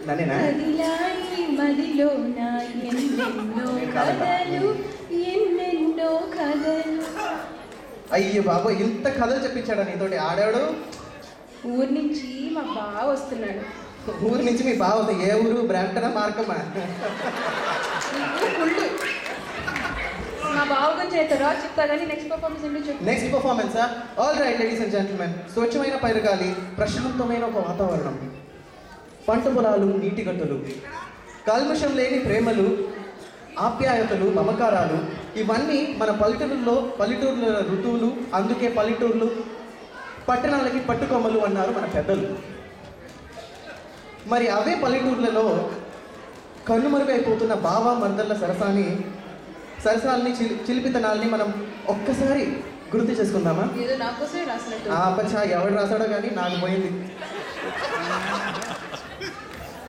నన్నేనా? కదిలాయి మదిలోన ఎన్నెన్నో కథలు, ఎన్నెన్నో కథలు. అయ్యో బాబు, ఇంత కథలు చెప్పించాడా నీతోటి ఆడాడు? ఊరి నుంచి మా బావ వస్తున్నాడు. ఊరి నుంచి మీ బావ వస్తే ఏ ఊరు? బ్రాంప్టనా మార్కమ్మా? ఫుల్ మా బావ గురించి అవుతారా చెప్తా కానీ నెక్స్ట్ పర్ఫార్మెన్స్ ఏంటో చెప్పు. నెక్స్ట్ పర్ఫార్మెన్సా? All right ladies and gentlemen, స్వచ్ఛమైన పైరుగాలి, ప్రశాంతమైన ఒక వాతావరణం, పంట పొలాలు, నీటి గట్టులు, కల్మషం లేని ప్రేమలు, ఆప్యాయతలు, మమకారాలు, ఇవన్నీ మన పల్లెటూర్ల ఋతువులు. అందుకే పల్లెటూర్లు పట్టణాలకి పట్టుకొమ్మలు అన్నారు మన పెద్దలు. మరి అవే పల్లెటూర్లలో కన్నుమరుగైపోతున్న బావ మర్దళ్ళ సరసాలని చిలిపితనాల్ని మనం ఒక్కసారి గుర్తు చేసుకుందామా? ఏదో నాకోసమే రాసినట్టు. అబ్బచ్చా, ఎవడు రాశాడో కానీ నాకు పోయింది.